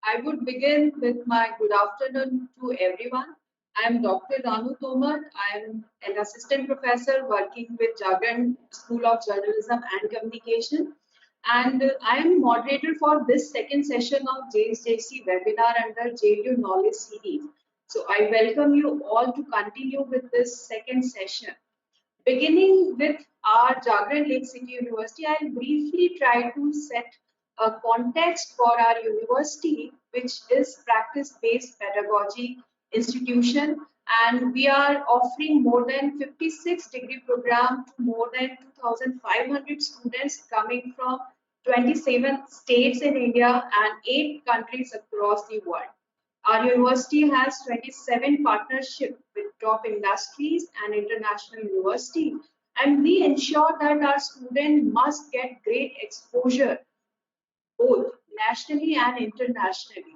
I would begin with my good afternoon to everyone. I am Dr. Ranu Tomar. I am an assistant professor working with Jagran School of Journalism and Communication. And I am moderator for this second session of JSJC webinar under JU Knowledge Series. So I welcome you all to continue with this second session. Beginning with our Jagran Lake City University, I'll briefly try to set a context for our university, which is practice-based pedagogy institution, and we are offering more than 56 degree program to more than 2,500 students coming from 27 states in India and 8 countries across the world. Our university has 27 partnerships with top industries and international universities, and we ensure that our students must get great exposure both nationally and internationally.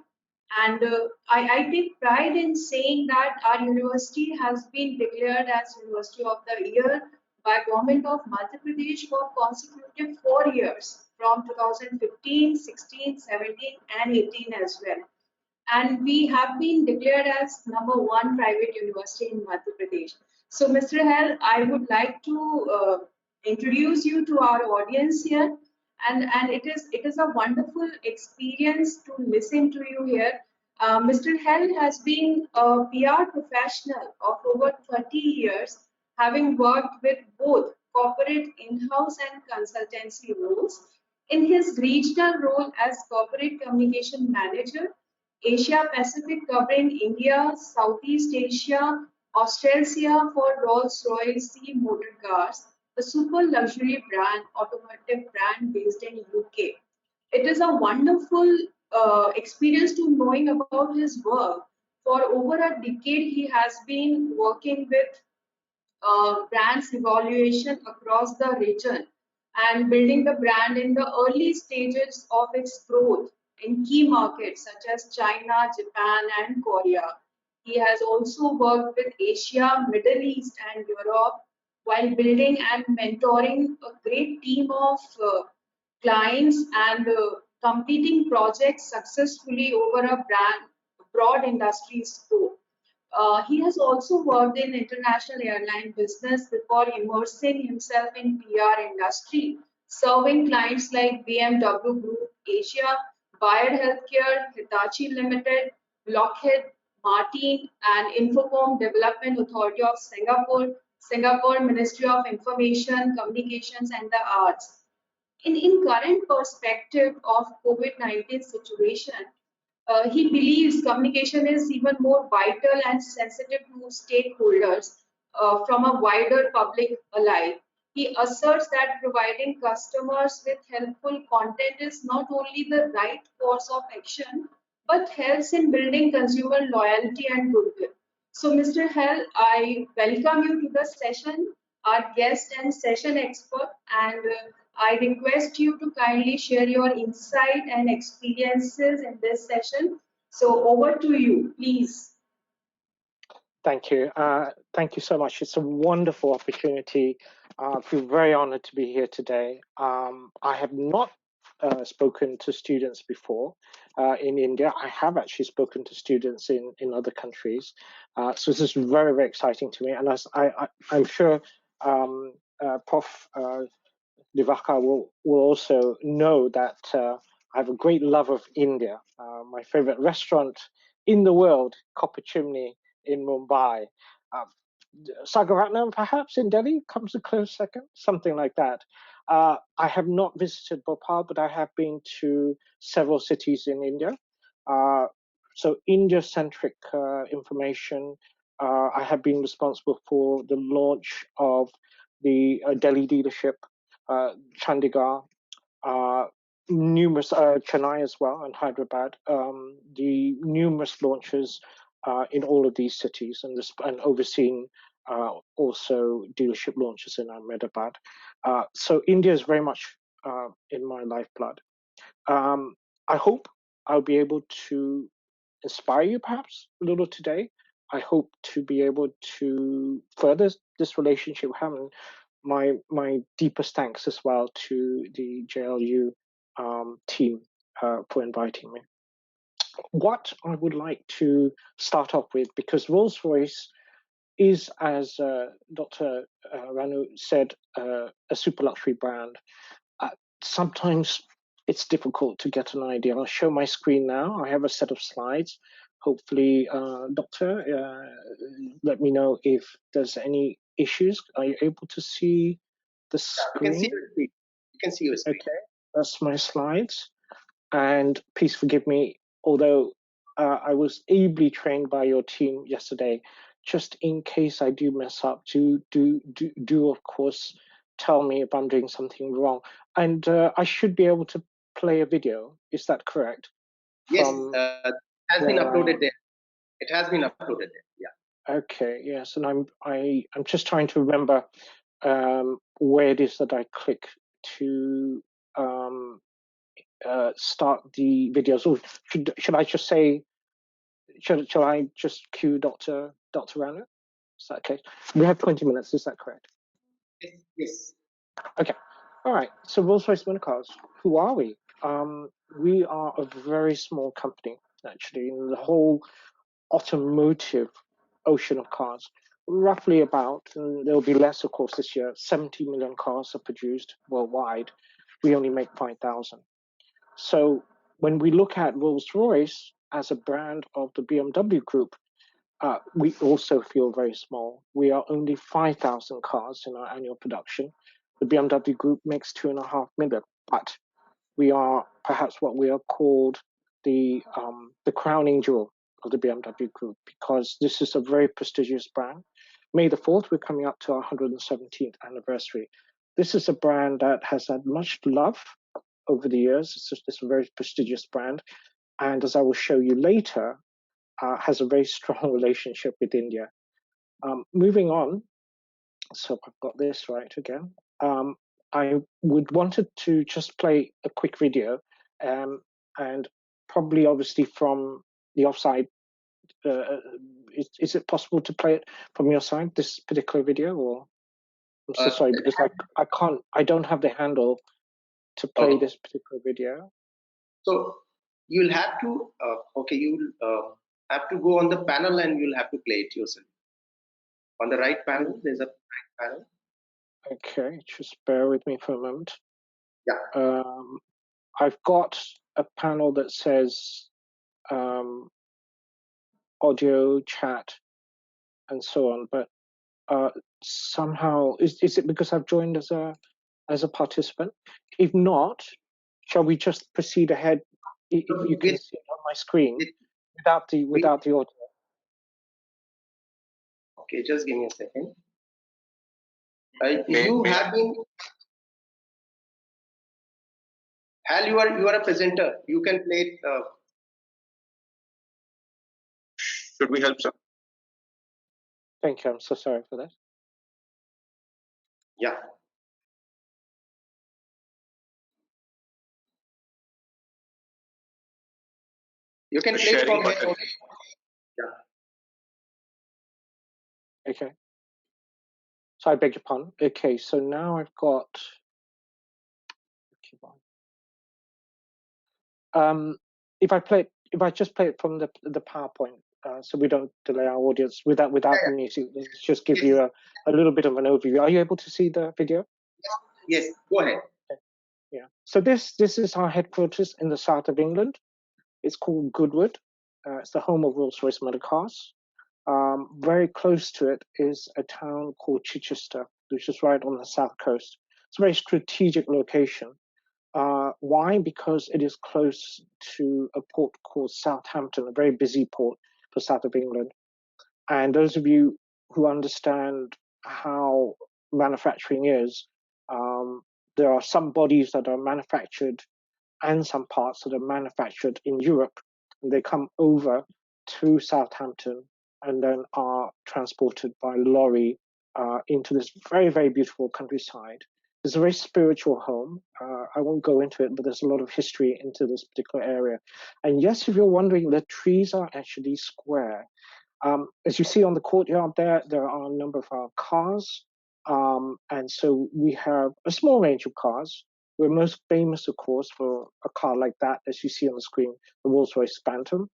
And I take pride in saying that our university has been declared as University of the Year by Government of Madhya Pradesh for consecutive 4 years from 2015, 16, 17, and 18 as well. And we have been declared as #1 private university in Madhya Pradesh. So, Mr. Hal, I would like to introduce you to our audience here, and it is a wonderful experience to listen to you here. Mr. Hal has been a PR professional of over 30 years, having worked with both corporate in-house and consultancy roles. In his regional role as corporate communication manager, Asia Pacific covering India, Southeast Asia, Australia for Rolls-Royce Motor Cars, the super luxury brand, automotive brand based in UK. It is a wonderful experience to knowing about his work. For over a decade, he has been working with brand's evaluation across the region and building the brand in the early stages of its growth in key markets such as China, Japan, and Korea. He has also worked with Asia, Middle East, and Europe while building and mentoring a great team of clients and completing projects successfully over a broad industry scope. He has also worked in international airline business before immersing himself in PR industry, serving clients like BMW Group Asia, Bayer Healthcare, Hitachi Limited, Lockheed Martin, and Infocom Development Authority of Singapore, Singapore Ministry of Information, Communications and the Arts. In current perspective of COVID-19 situation, he believes communication is even more vital and sensitive to stakeholders from a wider public alike. He asserts that providing customers with helpful content is not only the right course of action, but helps in building consumer loyalty and goodwill. So, Mr. Hell, I welcome you to the session, our guest and session expert, and I request you to kindly share your insight and experiences in this session. So over to you, please. Thank you. Thank you so much. It's a wonderful opportunity. I feel very honored to be here today. I have not spoken to students before in India. I have actually spoken to students in other countries. So this is very, very exciting to me. And as I'm sure Prof. Divakar will also know that I have a great love of India. My favorite restaurant in the world, Copper Chimney in Mumbai. Sagaratnam, perhaps in Delhi, comes a close second, something like that. I have not visited Bhopal, but I have been to several cities in India. So India-centric information. I have been responsible for the launch of the Delhi dealership, Chandigarh, numerous Chennai as well, and Hyderabad. The numerous launches in all of these cities, and overseen also dealership launches in Ahmedabad. So India is very much in my lifeblood. I hope I'll be able to inspire you perhaps a little today. I hope to be able to further this relationship. Having my deepest thanks as well to the JLU team for inviting me. what I would like to start off with, because Rolls-Royce is, as Dr. Ranu said, a super luxury brand. Sometimes it's difficult to get an idea. I'll show my screen now. I have a set of slides. Hopefully, Doctor, let me know if there's any issues. Are you able to see the screen? You can see your screen. Okay, that's my slides. And please forgive me, although I was ably trained by your team yesterday. Just in case I do mess up, do of course tell me if I'm doing something wrong. And I should be able to play a video. Is that correct? Yes, it has been uploaded there. It has been uploaded there. Yeah. Okay. Yes, and I'm just trying to remember where it is that I click to start the videos. Or should I just say? Shall I just cue Dr. Rana? Is that okay? We have 20 minutes. Is that correct? Yes. Okay. All right. So Rolls-Royce Motor Cars. Who are we? We are a very small company, actually, in the whole automotive ocean of cars. Roughly about, and there will be less, of course, this year. 70 million cars are produced worldwide. We only make 5,000. So when we look at Rolls-Royce as a brand of the BMW group, we also feel very small. We are only 5,000 cars in our annual production. The BMW group makes 2.5 million, but we are perhaps what we are called the crowning jewel of the BMW group, because this is a very prestigious brand. May the 4th, we're coming up to our 117th anniversary. This is a brand that has had much love over the years. It's a very prestigious brand. And as I will show you later, has a very strong relationship with India. Moving on, so I've got this right again. I would wanted to just play a quick video, and probably obviously from the offside. Is it possible to play it from your side, this particular video? Or I'm so sorry, because I can't. I don't have the handle to play this particular video. So you'll have to you'll have to go on the panel and you'll have to play it yourself. On the right panel, there's a right panel. Okay, just bear with me for a moment. Yeah. I've got a panel that says audio, chat, and so on, but somehow is it because I've joined as a participant? If not, shall we just proceed ahead? If you can see it on my screen without the audio. Okay, just give me a second. You have been Hal. You are a presenter. You can play it. Should we help, sir? Thank you. I'm so sorry for that. Yeah. You can play it from here. Yeah. Okay. So I beg your pardon. Okay, so now I've got. If I just play it from the PowerPoint, so we don't delay our audience without the music, let's just give you a little bit of an overview. Are you able to see the video? Yes, go ahead. Okay. Yeah. So this is our headquarters in the south of England. It's called Goodwood. It's the home of Rolls-Royce Motor Cars. Very close to it is a town called Chichester, which is right on the south coast. It's a very strategic location. Why? Because it is close to a port called Southampton, a very busy port for south of England. And those of you who understand how manufacturing is, there are some bodies that are manufactured and some parts that are manufactured in Europe. And they come over to Southampton and then are transported by lorry into this very, very beautiful countryside. It's a very spiritual home. I won't go into it, but there's a lot of history into this particular area. And yes, if you're wondering, the trees are actually square. As you see on the courtyard there are a number of our cars. And so we have a small range of cars. We're most famous, of course, for a car like that, as you see on the screen, the Rolls-Royce Phantom,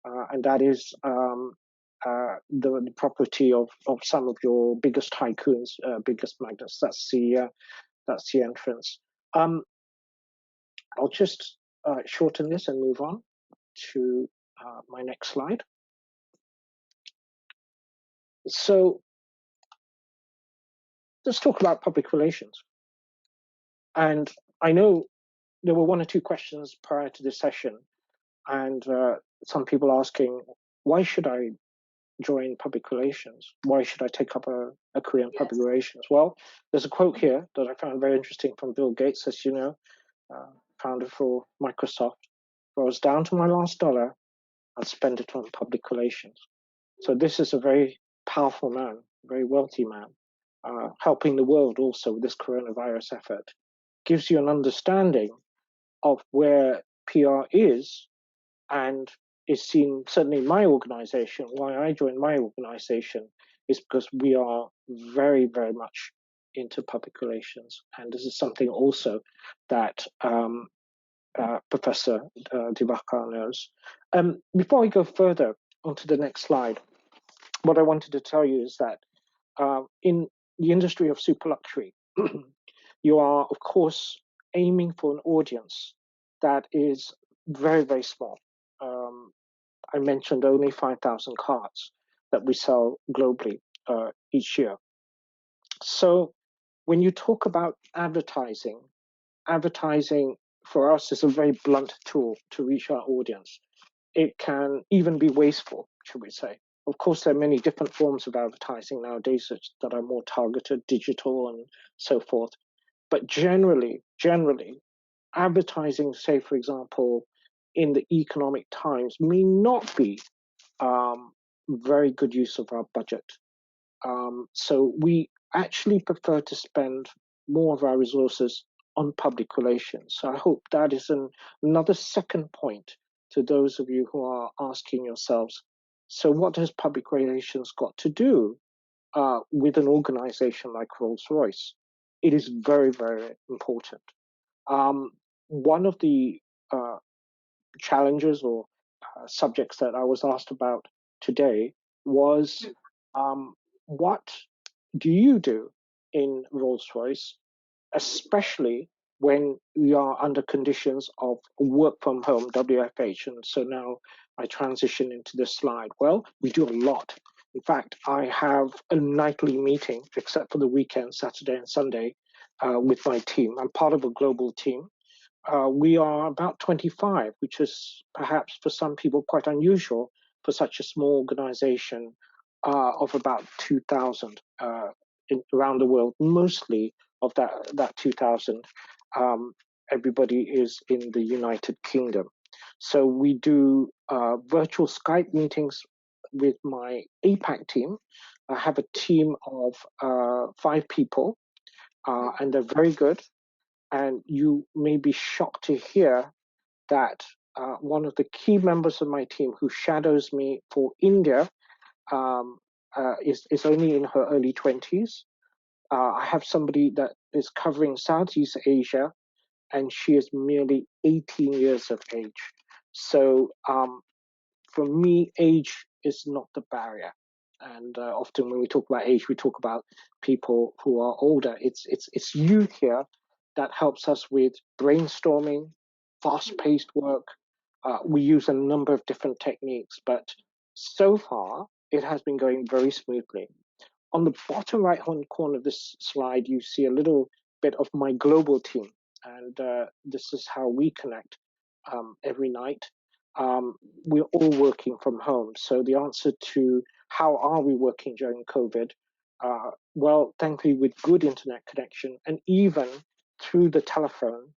and that is the property of some of your biggest tycoons, biggest magnates. That's the entrance. I'll just shorten this and move on to my next slide. So let's talk about public relations. And I know there were one or two questions prior to this session, and some people asking, why should I join public relations? Why should I take up a career in public relations? Well, there's a quote here that I found very interesting from Bill Gates, as you know, founder for Microsoft. If I was down to my last dollar, I'd spend it on public relations. So this is a very powerful man, very wealthy man, helping the world also with this coronavirus effort. Gives you an understanding of where PR is and is seen, certainly in my organization. Why I joined my organization is because we are very, very much into public relations. And this is something also that Professor Divakar knows. Before we go further onto the next slide, what I wanted to tell you is that in the industry of super luxury, you are, of course, aiming for an audience that is very, very small. I mentioned only 5,000 cars that we sell globally each year. So when you talk about advertising for us is a very blunt tool to reach our audience. It can even be wasteful, should we say. Of course, there are many different forms of advertising nowadays that are more targeted, digital and so forth. But generally, advertising, say, for example, in the economic times may not be very good use of our budget. So we actually prefer to spend more of our resources on public relations. So I hope that is another second point to those of you who are asking yourselves, so what has public relations got to do with an organization like Rolls-Royce? It is very, very important. One of the challenges or subjects that I was asked about today was what do you do in Rolls-Royce, especially when we are under conditions of work from home, WFH. And so now I transition into this slide. Well, we do a lot. In fact, I have a nightly meeting, except for the weekend, Saturday and Sunday, with my team. I'm part of a global team. We are about 25, which is perhaps for some people quite unusual for such a small organization of about 2,000 around the world. Mostly of that 2,000, everybody is in the United Kingdom. So we do virtual Skype meetings with my APAC team. I have a team of 5 people, and they're very good. And you may be shocked to hear that one of the key members of my team who shadows me for India is only in her early 20s. I have somebody that is covering Southeast Asia, and she is merely 18 years of age. So for me, age is not the barrier. And often when we talk about age, we talk about people who are older. It's youth here that helps us with brainstorming, fast-paced work. We use a number of different techniques, but so far it has been going very smoothly. On the bottom right-hand corner of this slide, you see a little bit of my global team, and this is how we connect every night. We're all working from home. So the answer to how are we working during COVID? Well, thankfully, with good internet connection and even through the telephone,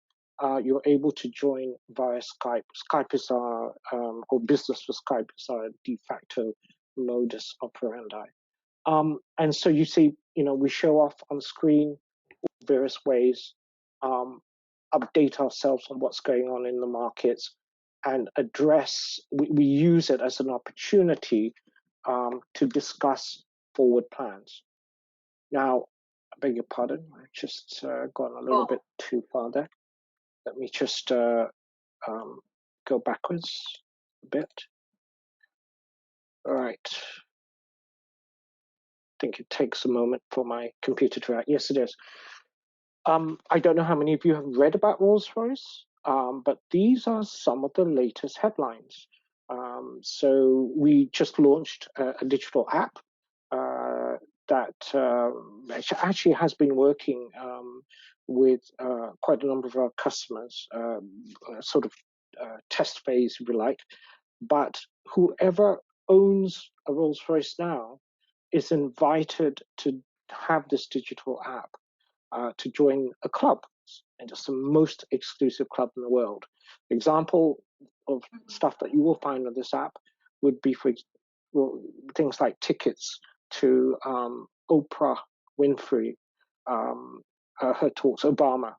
you're able to join via Skype. Skype is our, or business for Skype is our de facto modus operandi. And so you see, we show off on screen various ways, update ourselves on what's going on in the markets, and we use it as an opportunity to discuss forward plans. Now, I beg your pardon, I've just gone a little bit too far there. Let me just go backwards a bit. All right. I think it takes a moment for my computer to react. Yes, it is. I don't know how many of you have read about Rolls-Royce, but these are some of the latest headlines. So we just launched a digital app that actually has been working with quite a number of our customers, sort of test phase, if you like. But whoever owns a Rolls-Royce now is invited to have this digital app to join a club, and it's the most exclusive club in the world. Example of stuff that you will find on this app would be, things like tickets to Oprah Winfrey, her talks, Obama,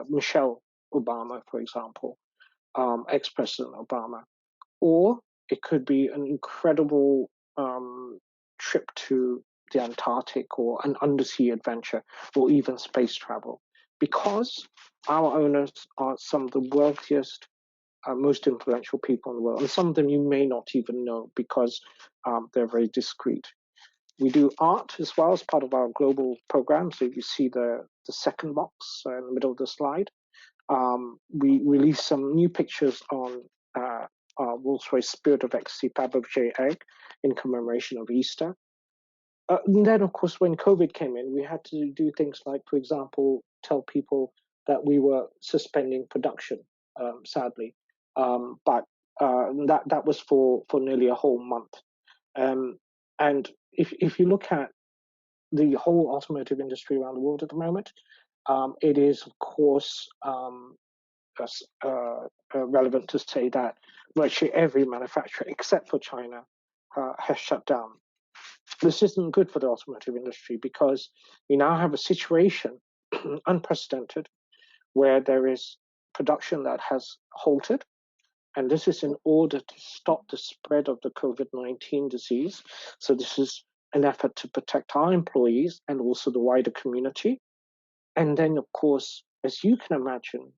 Michelle Obama, for example, ex-President Obama. Or it could be an incredible trip to the Antarctic, or an undersea adventure, or even space travel. Because our owners are some of the wealthiest, most influential people in the world, and some of them you may not even know because they're very discreet. We do art as well as part of our global program. So you see the second box in the middle of the slide. We released some new pictures on our Rolls-Royce Spirit of Ecstasy Fabergé egg in commemoration of Easter. And then, of course, when COVID came in, we had to do things like, for example, tell people that we were suspending production, sadly. But that was for nearly a whole month. And if you look at the whole automotive industry around the world at the moment, it is, of course, relevant to say that virtually every manufacturer except for China has shut down. This isn't good for the automotive industry because we now have a situation, unprecedented, where there is production that has halted. And this is in order to stop the spread of the COVID-19 disease. So this is an effort to protect our employees and also the wider community. And then, of course, as you can imagine,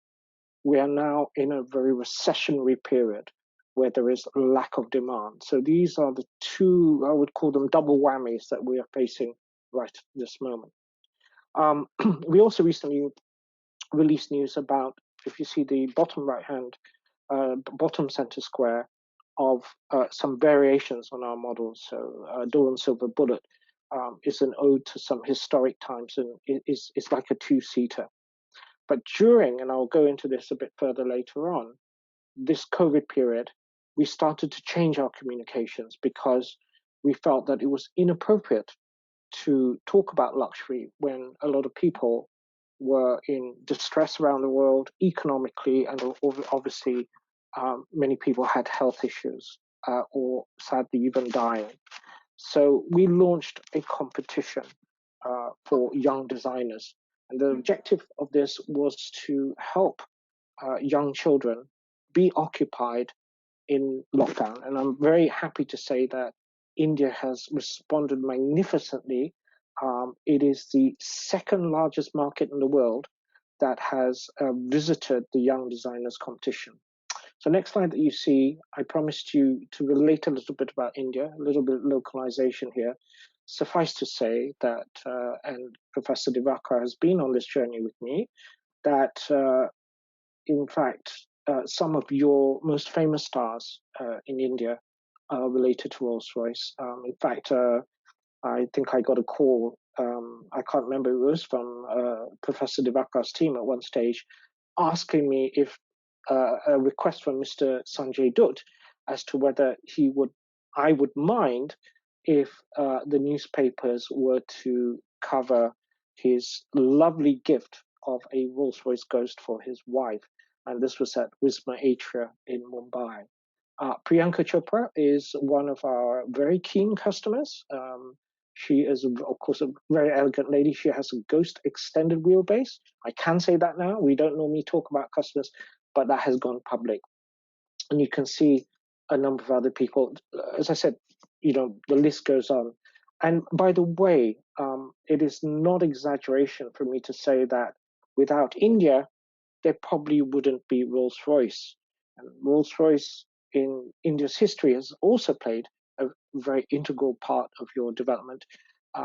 we are now in a very recessionary period where there is a lack of demand. So these are the two, I would call them double whammies, that we are facing right at this moment. We also recently released news about, if you see the bottom right-hand, bottom center square, of some variations on our models. So Dawn Silver Bullet is an ode to some historic times, and it's like a two-seater. But during, and I'll go into this a bit further later on, this COVID period, we started to change our communications because we felt that it was inappropriate to talk about luxury when a lot of people were in distress around the world economically, and obviously many people had health issues or sadly even dying. So we launched a competition for young designers. And the objective of this was to help young children be occupied in lockdown. And I'm very happy to say that India has responded magnificently. It is the second largest market in the world that has visited the Young Designers Competition. So next slide that you see, I promised you to relate a little bit about India, a little bit of localization here. Suffice to say that, and Professor Divakar has been on this journey with me, that in fact, some of your most famous stars in India are related to Rolls-Royce. In fact, I think I got a call, I can't remember who it was, from Professor Divakar's team at one stage, asking me if a request from Mr. Sanjay Dutt as to whether I would mind if the newspapers were to cover his lovely gift of a Rolls-Royce Ghost for his wife. And this was at Wisma Atria in Mumbai. Priyanka Chopra is one of our very keen customers. She is, of course, a very elegant lady. She has a Ghost extended wheelbase. I can say that now. We don't normally talk about customers, but that has gone public. And you can see a number of other people. As I said, the list goes on. And by the way, it is not exaggeration for me to say that without India, there probably wouldn't be Rolls-Royce. And Rolls-Royce in India's history has also played a very integral part of your development.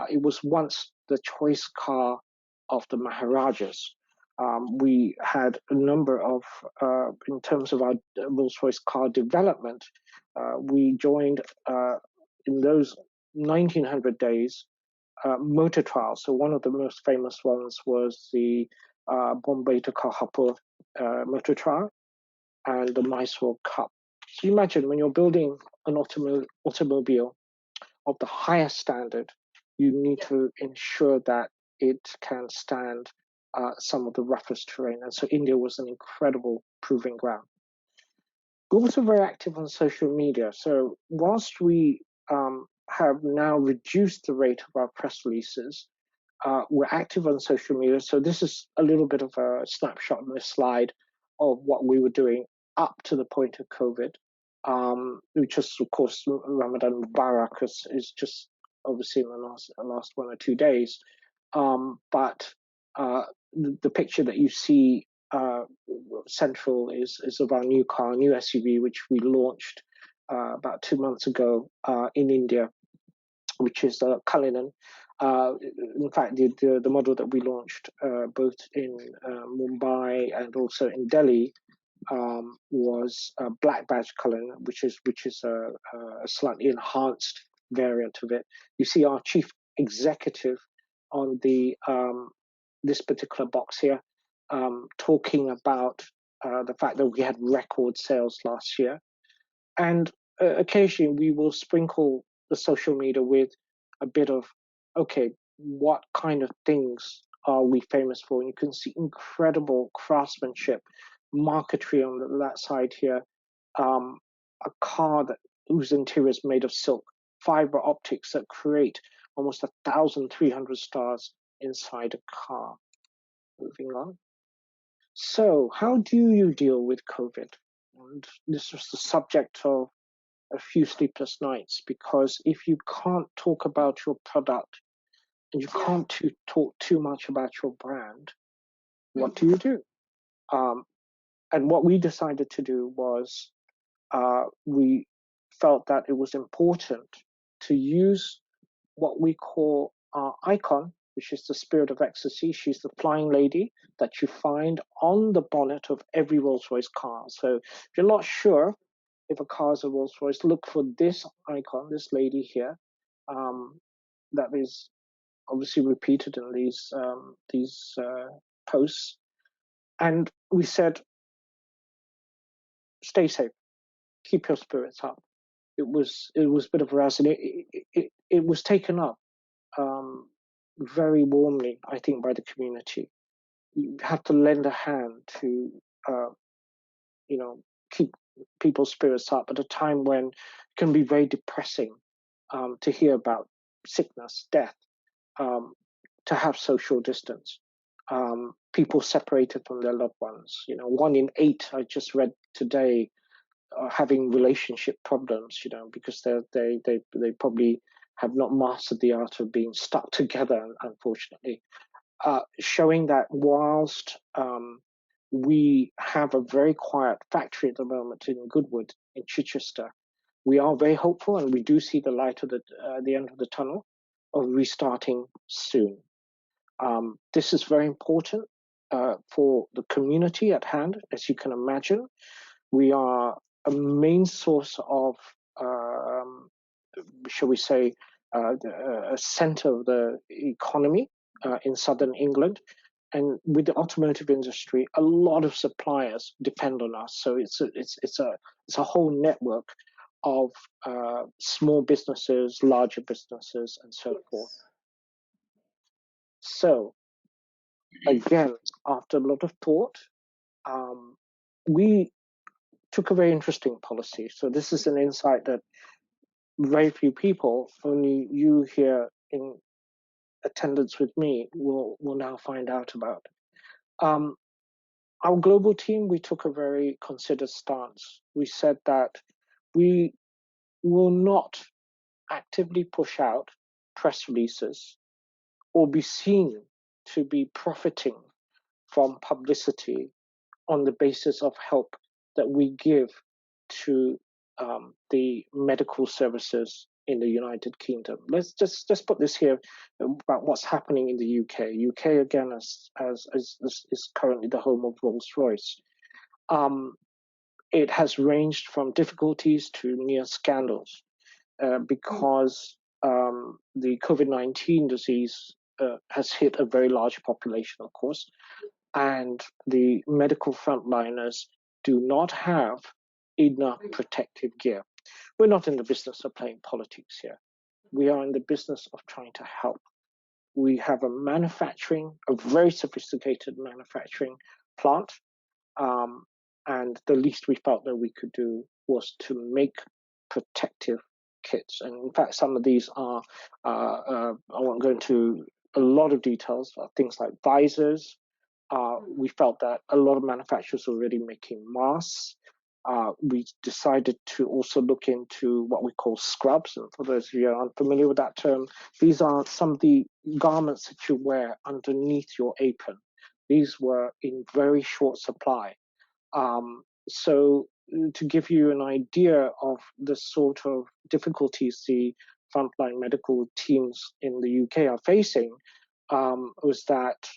It was once the choice car of the Maharajas. We had a number of, in terms of our Rolls-Royce car development, we joined in those 1900 days motor trials. So one of the most famous ones was the Bombay to Kolhapur motor trial and the Mysore Cup. So you imagine when you're building an automobile of the highest standard, you need to ensure that it can stand some of the roughest terrain. And so India was an incredible proving ground. We're also very active on social media. So whilst we have now reduced the rate of our press releases, we're active on social media. So this is a little bit of a snapshot on this slide of what we were doing up to the point of COVID, which is, of course, Ramadan Mubarak is just overseen the last 1 or 2 days. But the picture that you see central is of our new car, new SUV, which we launched about 2 months ago in India, which is the Cullinan. In fact, the model that we launched both in Mumbai and also in Delhi was a black badge Cullinan, which is a slightly enhanced variant of it. You see our chief executive on the this particular box here, talking about the fact that we had record sales last year, and occasionally we will sprinkle the social media with a bit of, okay, what kind of things are we famous for? And you can see incredible craftsmanship, marquetry on that side here, a car whose interior is made of silk, fiber optics that create almost 1,300 stars inside a car. Moving on. So how do you deal with COVID? And this was the subject of a few sleepless nights, because if you can't talk about your product and you can't talk too much about your brand, what do you do? And what we decided to do was we felt that it was important to use what we call our icon, which is the Spirit of Ecstasy. She's the flying lady that you find on the bonnet of every Rolls-Royce car. So if you're not sure if a car is a Rolls-Royce, look for this icon, this lady here, that is obviously repeated in these posts. And we said, stay safe, keep your spirits up. It was a bit of a razz, and it was taken up very warmly, I think, by the community. You have to lend a hand to, keep people's spirits up at a time when it can be very depressing to hear about sickness, death, to have social distance, people separated from their loved ones. 1 in 8, I just read today, are having relationship problems, because they probably have not mastered the art of being stuck together, unfortunately. Showing that whilst we have a very quiet factory at the moment in Goodwood, in Chichester, we are very hopeful, and we do see the light at the end of the tunnel of restarting soon. This is very important for the community at hand, as you can imagine. We are a main source of, shall we say, a center of the economy in southern England. And with the automotive industry, a lot of suppliers depend on us. So it's a whole network of small businesses, larger businesses, and so forth. So again, after a lot of thought, we took a very interesting policy. So this is an insight that very few people, only you here in attendance with me, will now find out about. Our global team, we took a very considered stance. We said that we will not actively push out press releases or be seen to be profiting from publicity on the basis of help that we give to the medical services in the United Kingdom. Let's just put this here about what's happening in the UK. UK again is currently the home of Rolls-Royce. It has ranged from difficulties to near scandals because the COVID-19 disease has hit a very large population, of course, and the medical frontliners do not have enough protective gear. We're not in the business of playing politics here. We are in the business of trying to help. We have a very sophisticated manufacturing plant, and the least we felt that we could do was to make protective kits. And in fact, some of these are, I won't go into a lot of details, things like visors. We felt that a lot of manufacturers were already making masks. We decided to also look into what we call scrubs. And for those of you who are unfamiliar with that term, these are some of the garments that you wear underneath your apron. These were in very short supply. So to give you an idea of the sort of difficulties the frontline medical teams in the UK are facing, was that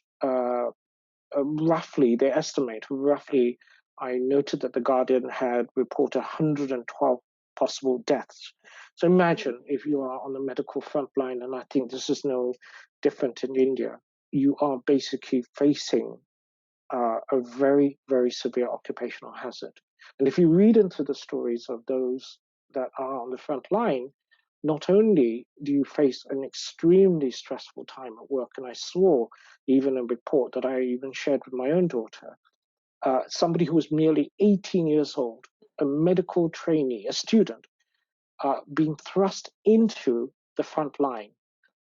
they estimate roughly, I noted that The Guardian had reported 112 possible deaths. So imagine if you are on the medical front line, and I think this is no different in India, you are basically facing a very, very severe occupational hazard. And if you read into the stories of those that are on the front line, not only do you face an extremely stressful time at work, and I saw even a report that I even shared with my own daughter, somebody who was merely 18 years old, a medical trainee, a student, being thrust into the front line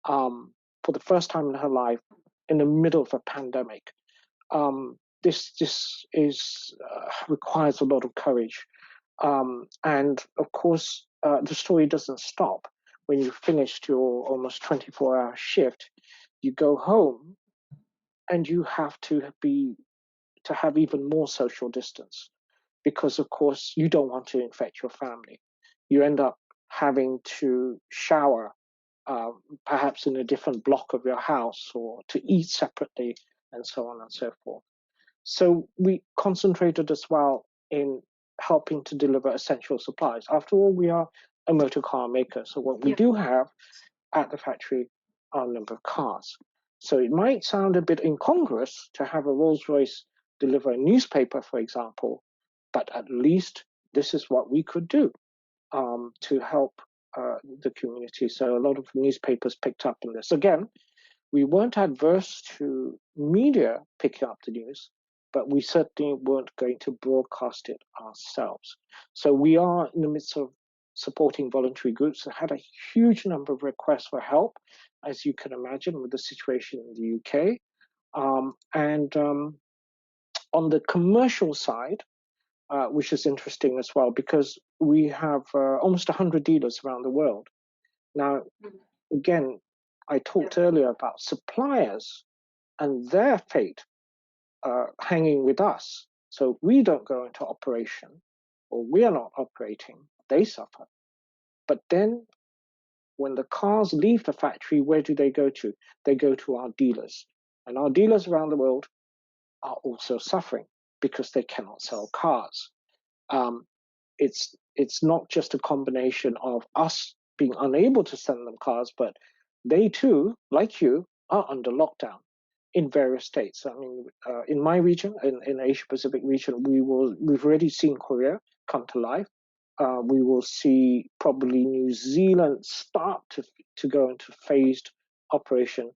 for the first time in her life in the middle of a pandemic. This requires a lot of courage. And of course, the story doesn't stop. When you've finished your almost 24-hour shift, you go home and you have to have even more social distance because, of course, you don't want to infect your family. You end up having to shower, perhaps in a different block of your house, or to eat separately, and so on and so forth. So we concentrated as well in helping to deliver essential supplies. After all, we are a motor car maker. So what we do have at the factory are a number of cars. So it might sound a bit incongruous to have a Rolls-Royce deliver a newspaper, for example, but at least this is what we could do to help the community. So a lot of newspapers picked up on this. Again, we weren't adverse to media picking up the news, but we certainly weren't going to broadcast it ourselves. So we are in the midst of supporting voluntary groups that had a huge number of requests for help, as you can imagine, with the situation in the UK. On the commercial side, which is interesting as well, because we have almost 100 dealers around the world. Now, again, I talked earlier about suppliers and their fate hanging with us. So we don't go into operation, or we are not operating, they suffer. But then when the cars leave the factory, where do they go to? They go to our dealers. And our dealers around the world are also suffering because they cannot sell cars. It's not just a combination of us being unable to send them cars, but they too, like you, are under lockdown in various states. I mean, in my region, in the Asia Pacific region, we've already seen Korea come to life. We will see probably New Zealand start to go into phased operation,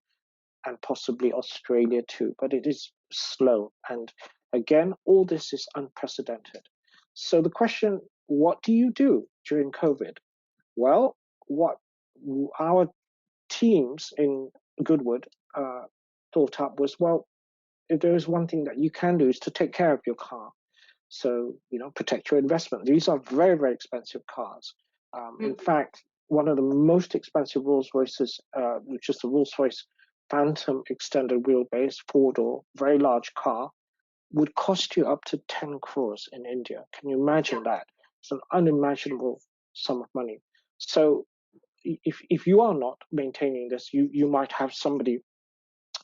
and possibly Australia too, but it is slow. And again, all this is unprecedented. So the question, what do you do during COVID? Well, what our teams in Goodwood thought up was, well, if there is one thing that you can do is to take care of your car. So, protect your investment. These are very, very expensive cars. In fact, one of the most expensive Rolls-Royces, which is the Rolls-Royce Phantom extended wheelbase, four-door, very large car, would cost you up to 10 crores in India. Can you imagine that? It's an unimaginable sum of money. So if you are not maintaining this, you might have somebody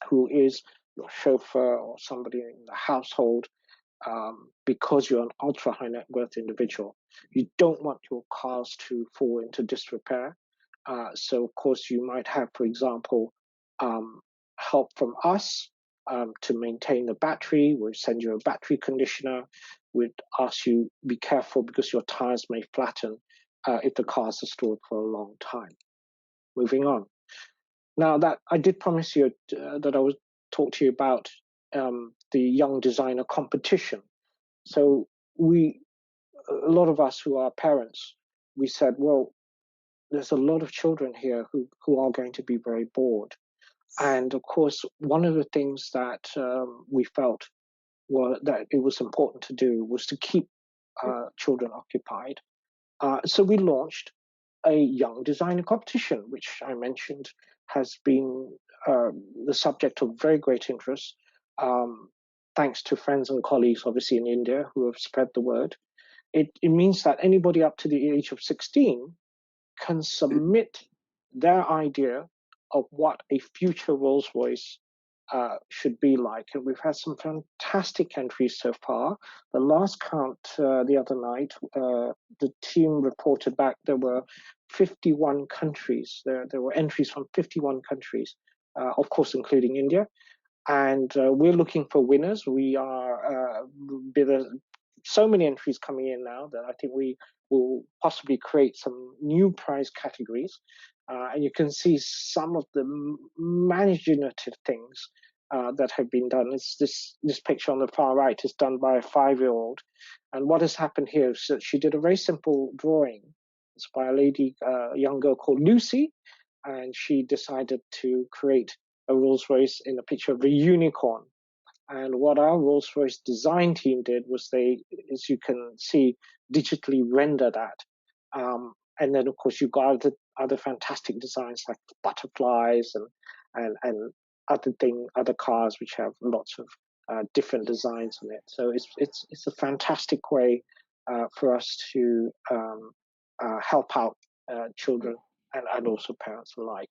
who is your chauffeur or somebody in the household, because you're an ultra high net worth individual. You don't want your cars to fall into disrepair. So of course you might have, for example, help from us to maintain the battery. We'll send you a battery conditioner. We'd ask you be careful because your tires may flatten if the cars are stored for a long time. Moving on. Now that I did promise you that I would talk to you about the young designer competition. So a lot of us who are parents, we said, well, there's a lot of children here who are going to be very bored. And of course, one of the things that we felt that it was important to do was to keep children occupied. So we launched a young designer competition, which I mentioned has been the subject of very great interest, thanks to friends and colleagues, obviously, in India who have spread the word. It means that anybody up to the age of 16 can submit their idea of what a future Rolls-Royce should be like. And we've had some fantastic entries so far. The last count the other night, the team reported back there were 51 countries. There were entries from 51 countries, of course, including India. And we're looking for winners. We are so many entries coming in now that I think we will possibly create some new prize categories. And you can see some of the imaginative things that have been done. This picture on the far right is done by a 5-year-old. And what has happened here is that she did a very simple drawing. It's by a young girl called Lucy. And she decided to create a Rolls-Royce in a picture of a unicorn. And what our Rolls-Royce design team did was they, as you can see, digitally render that. And then, of course, you've got other fantastic designs like butterflies and other cars which have lots of different designs on it. So it's a fantastic way for us to help out children and also parents alike.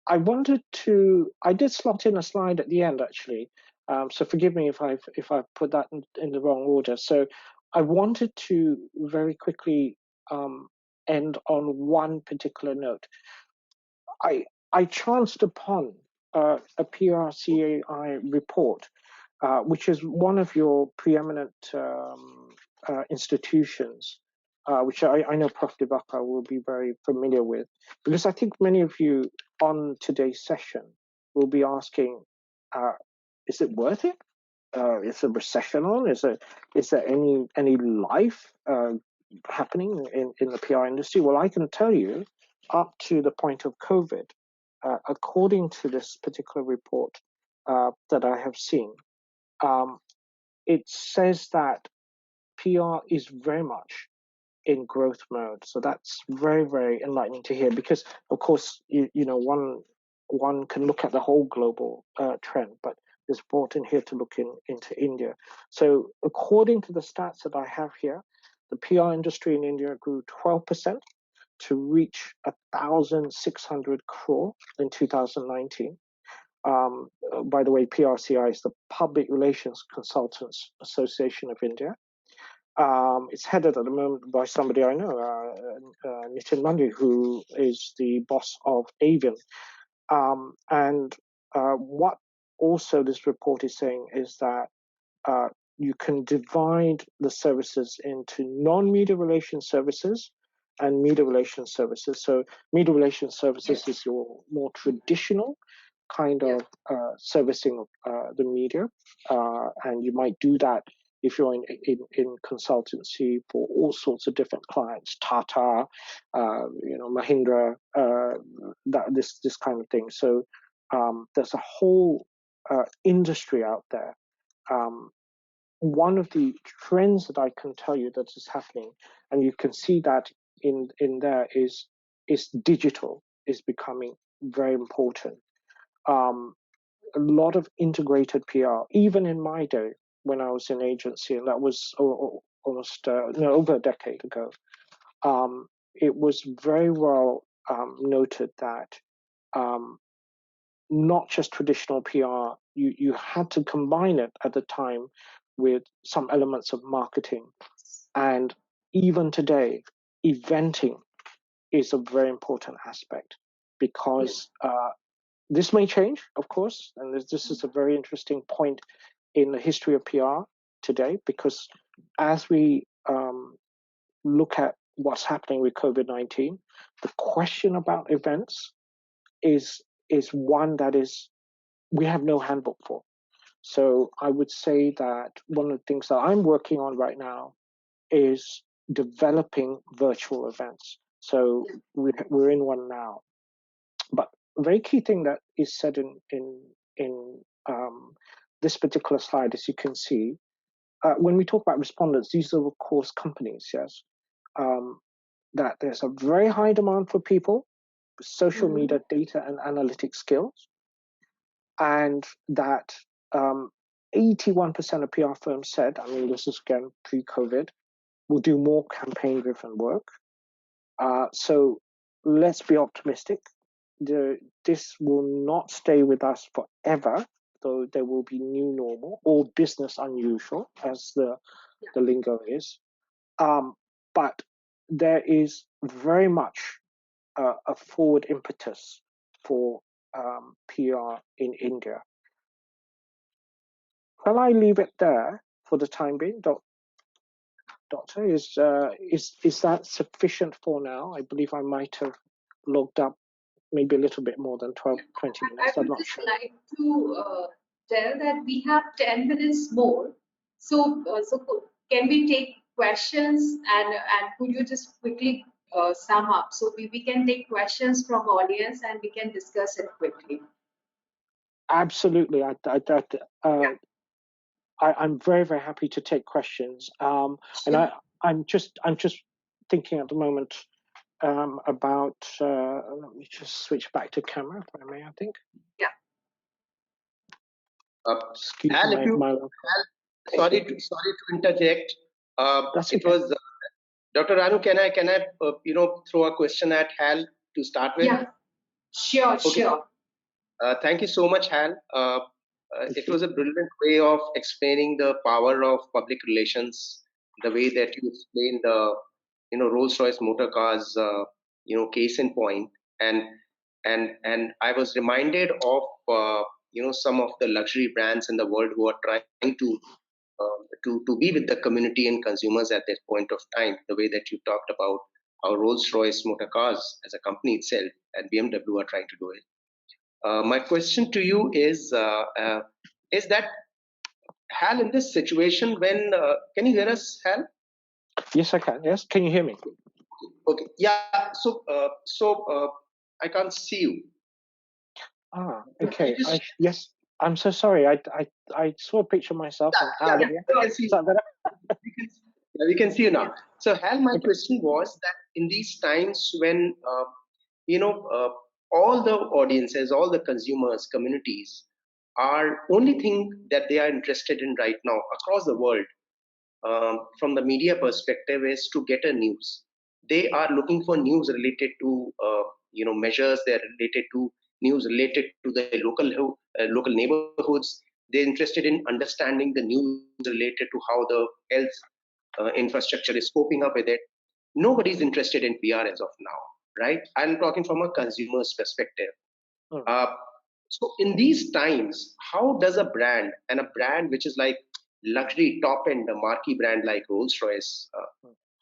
I did slot in a slide at the end actually, so forgive me if I've put that in the wrong order. So I wanted to very quickly end on one particular note. I chanced upon a PRCAI report, which is one of your preeminent institutions, which I know Prof. Divakar will be very familiar with, because I think many of you on today's session will be asking, is it worth it? Is a recession on? Is there any life happening in the PR industry? Well, I can tell you, up to the point of COVID, according to this particular report that I have seen, it says that PR is very much in growth mode. So that's very, very enlightening to hear, because of course, you know, one can look at the whole global trend, but it's important here to look into India. So according to the stats that I have here, the PR industry in India grew 12% to reach 1,600 crore in 2019. By the way, PRCI is the Public Relations Consultants Association of India. It's headed at the moment by somebody I know, Nitin Mandi, who is the boss of Avian. And what also this report is saying is that you can divide the services into non-media relations services and media relations services. So media relations services is your more traditional kind of servicing of the media, and you might do that if you're in consultancy for all sorts of different clients, Tata, Mahindra, this kind of thing. So there's a whole industry out there. One of the trends that I can tell you that is happening, and you can see that in there, is digital is becoming very important. a lot of integrated PR, even in my day when I was in agency, and that was almost over a decade ago. It was very well noted that not just traditional PR, you had to combine it at the time with some elements of marketing. And even today, eventing is a very important aspect because this may change, of course, and this is a very interesting point in the history of PR today, because as we look at what's happening with COVID-19, the question about events is one that is we have no handbook for. So I would say that one of the things that I'm working on right now is developing virtual events. So we're in one now. But a very key thing that is said in this particular slide, as you can see, when we talk about respondents, these are of course companies, yes, that there's a very high demand for people with social media data and analytic skills, and that 81% of PR firms said, I mean, this is again pre-COVID, will do more campaign-driven work. So let's be optimistic. This will not stay with us forever, though there will be new normal or business unusual, as the lingo is. But there is very much a forward impetus for PR in India. Shall I leave it there for the time being, Doctor? Is that sufficient for now? I believe I might have logged up maybe a little bit more than 20 minutes. I I'm would not just sure. like to tell that we have 10 minutes more. So, can we take questions and could you just quickly sum up? So we can take questions from audience and we can discuss it quickly. Absolutely. I'm very, very happy to take questions. And I'm just thinking at the moment about, let me just switch back to camera, if I may, I think. Yeah. Excuse Hal, if you, my Hal, sorry to interject. That's it okay. was Dr. Ranu. Can I throw a question at Hal to start with? Yeah. Sure. Okay. Sure. Thank you so much, Hal. It was a brilliant way of explaining the power of public relations, the way that you explained the, Rolls-Royce Motor Cars, case in point, and I was reminded of, some of the luxury brands in the world who are trying to be with the community and consumers at this point of time. The way that you talked about how Rolls-Royce Motor Cars as a company itself and BMW are trying to do it. My question to you is that Hal, in this situation, when can you hear us, Hal? Yes, I can. Yes, can you hear me? Okay. Yeah. So I can't see you. Okay. Yes, I'm so sorry. I saw a picture of myself and Hal here. I can see you. We can see you now. So Hal, my question was that in these times when all the audiences, all the consumers, communities are only thing that they are interested in right now across the world, from the media perspective, is to get a news. They are looking for news related to measures. They're related to news related to the local neighborhoods. They're interested in understanding the news related to how the health infrastructure is coping up with it. Nobody's interested in PR as of now, right? I'm talking from a consumer's perspective. So in these times, how does a brand, and a brand which is like luxury top end, a marquee brand like Rolls-Royce,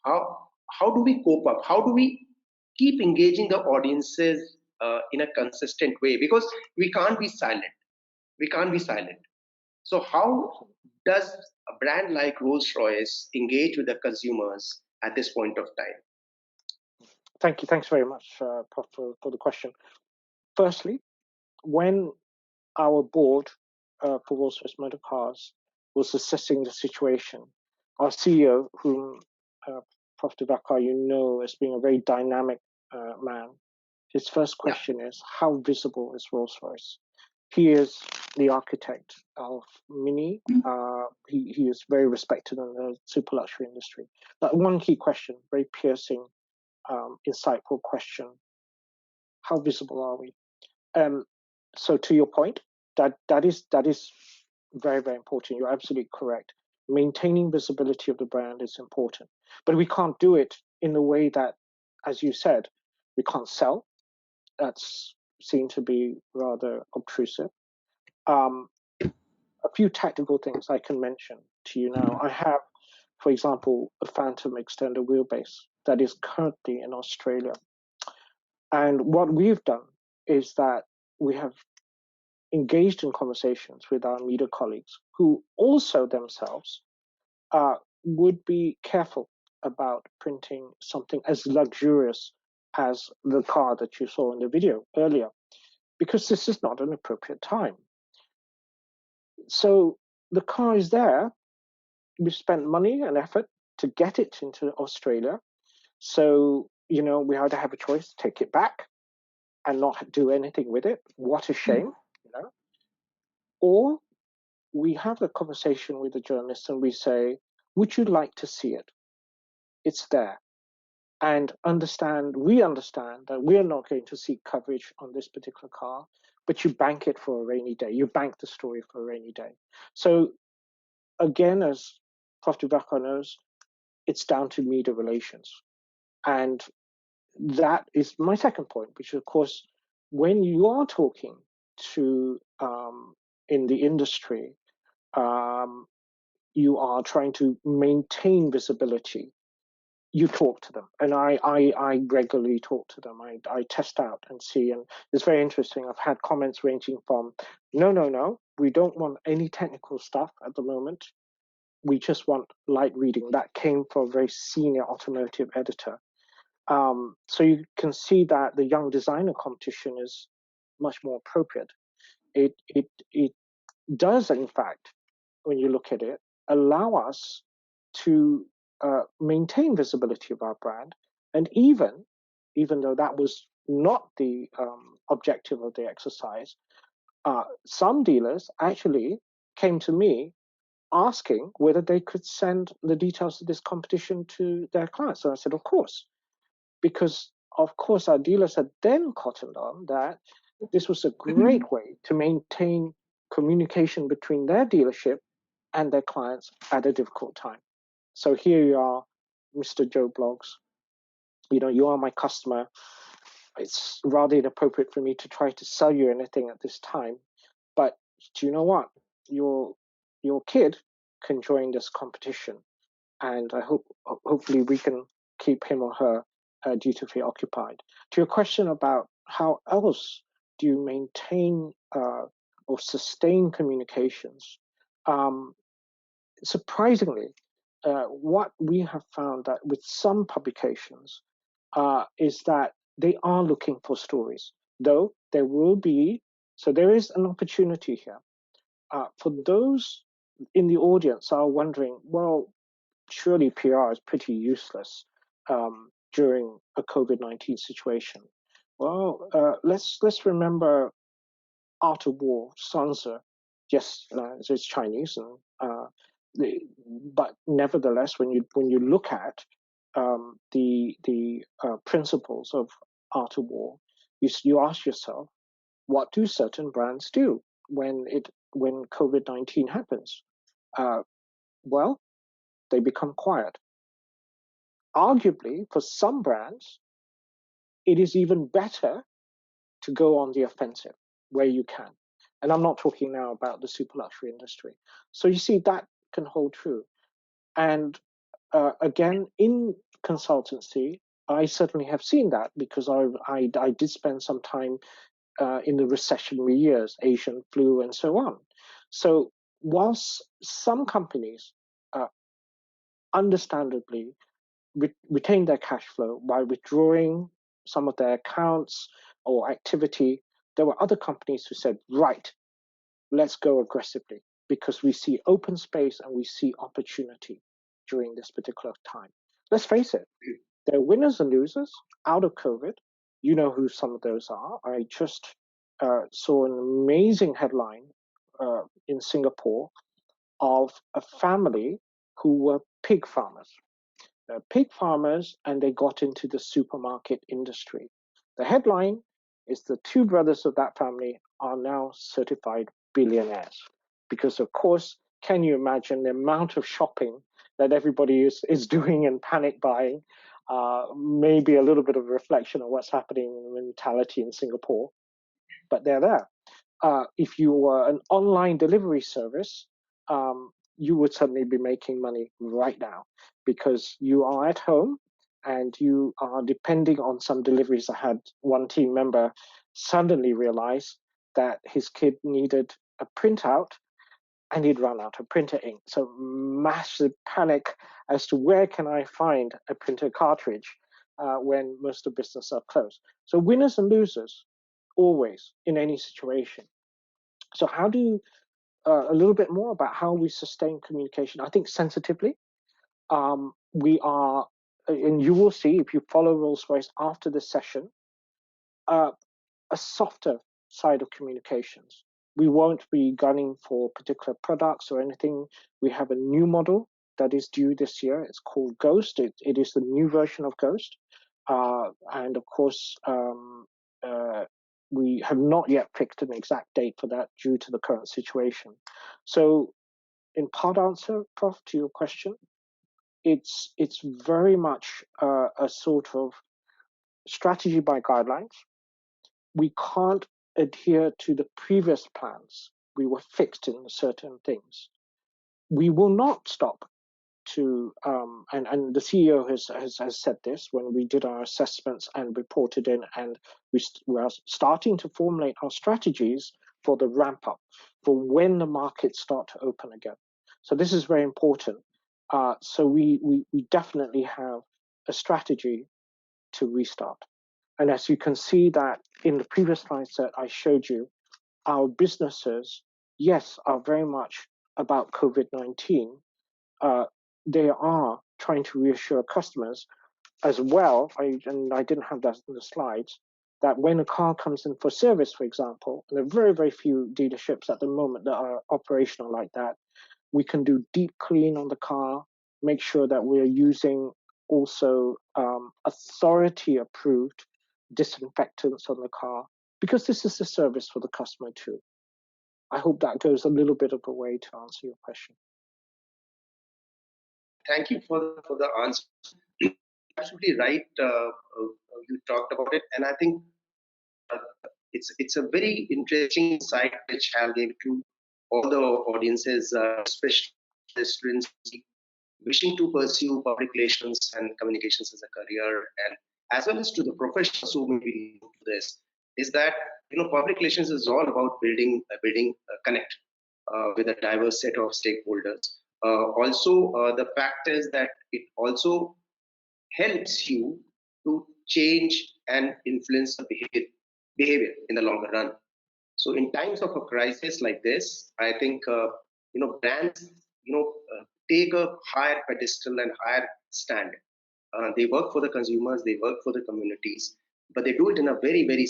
how do we cope up? How do we keep engaging the audiences in a consistent way? Because we can't be silent. We can't be silent. So how does a brand like Rolls-Royce engage with the consumers at this point of time? Thank you. Thanks very much, Prof, for the question. Firstly, when our board for Rolls-Royce Motor Cars was assessing the situation, our CEO, whom Prof. Divakar, you know as being a very dynamic man, his first question is, how visible is Rolls-Royce? He is the architect of Mini. He is very respected in the super luxury industry. But one key question, very piercing, insightful question: how visible are we? So to your point, that is very, very important. You're absolutely correct. Maintaining visibility of the brand is important, but we can't do it in the way that, as you said, we can't sell. That's seen to be rather obtrusive. A few tactical things I can mention to you now. I have, for example, a Phantom extender wheelbase that is currently in Australia. And what we've done is that we have engaged in conversations with our media colleagues who also themselves would be careful about printing something as luxurious as the car that you saw in the video earlier, because this is not an appropriate time. So the car is there. We've spent money and effort to get it into Australia. So, we either have a choice, take it back and not do anything with it. What a shame, Or we have a conversation with the journalist and we say, would you like to see it? It's there. And we understand that we are not going to seek coverage on this particular car, but you bank it for a rainy day. You bank the story for a rainy day. So again, as Prof. Dubakar knows, it's down to media relations. And that is my second point, which is, of course, when you are talking to in the industry, you are trying to maintain visibility. You talk to them, and I regularly talk to them. I test out and see, and it's very interesting. I've had comments ranging from, no, we don't want any technical stuff at the moment. We just want light reading. That came from a very senior automotive editor. So you can see that the young designer competition is much more appropriate. It does, in fact, when you look at it, allow us to maintain visibility of our brand. And even though that was not the objective of the exercise, some dealers actually came to me asking whether they could send the details of this competition to their clients. And I said, of course, because of course our dealers had then cottoned on that this was a great way to maintain communication between their dealership and their clients at a difficult time. So here you are, Mr. Joe Blogs. You are my customer. It's rather inappropriate for me to try to sell you anything at this time. But do you know what? Your kid can join this competition, and I hopefully we can keep him or her dutifully occupied. To your question about how else do you maintain or sustain communications, surprisingly, what we have found that with some publications is that they are looking for stories, though there will be, so there is an opportunity here. For those in the audience are wondering, well, surely PR is pretty useless during a COVID-19 situation. Well, let's remember Art of War, Sun Tzu. Yes, it's Chinese, and but nevertheless, when you look at the principles of Art of War, you ask yourself, what do certain brands do when COVID-19 happens? Well, they become quiet. Arguably, for some brands, it is even better to go on the offensive where you can. And I'm not talking now about the super luxury industry. So you see, that can hold true. And again, in consultancy, I certainly have seen that because I did spend some time in the recessionary years, Asian flu and so on. So whilst some companies understandably retain their cash flow by withdrawing some of their accounts or activity, there were other companies who said, right, let's go aggressively because we see open space and we see opportunity during this particular time. Let's face it, there are winners and losers out of COVID. You know who some of those are. I just saw an amazing headline in Singapore of a family who were pig farmers. Pig farmers, and they got into the supermarket industry. The headline is the two brothers of that family are now certified billionaires. Because, of course, can you imagine the amount of shopping that everybody is doing and panic buying? Maybe a little bit of a reflection of what's happening in the mentality in Singapore, but they're there. If you were an online delivery service, you would suddenly be making money right now because you are at home and you are depending on some deliveries. I had one team member suddenly realize that his kid needed a printout and he'd run out of printer ink. So massive panic as to where can I find a printer cartridge when most of business are closed. So winners and losers, always in any situation. So how do a little bit more about how we sustain communication? I think sensitively, we are, and you will see if you follow Rolls-Royce after this session, a softer side of communications. We won't be gunning for particular products or anything. We have a new model that is due this year. It's called Ghost. It is the new version of Ghost. And of course, we have not yet picked an exact date for that due to the current situation. So in part answer, Prof, to your question, it's very much a sort of strategy by guidelines. We can't adhere to the previous plans. We were fixed in certain things. We will not stop to, and the CEO has said this when we did our assessments and reported in, and we are starting to formulate our strategies for the ramp up, for when the markets start to open again. So this is very important. So we definitely have a strategy to restart. And as you can see that in the previous slides that I showed you, our businesses, yes, are very much about COVID-19. They are trying to reassure customers as well, and I didn't have that in the slides, that when a car comes in for service, for example, and there are very, very few dealerships at the moment that are operational like that, we can do deep clean on the car, make sure that we're using also authority-approved disinfectants on the car, because this is a service for the customer too. I hope that goes a little bit of a way to answer your question. Thank you for the answer. Absolutely right. You talked about it, and I think it's a very interesting insight which Hal gave to all the audiences, especially the students wishing to pursue public relations and communications as a career, and as well as to the professionals who may be new to this, is that public relations is all about building a connect with a diverse set of stakeholders. The fact is that it also helps you to change and influence the behavior in the longer run. So in times of a crisis like this, I think brands take a higher pedestal and higher stand. They work for the consumers, they work for the communities, but they do it in a very, very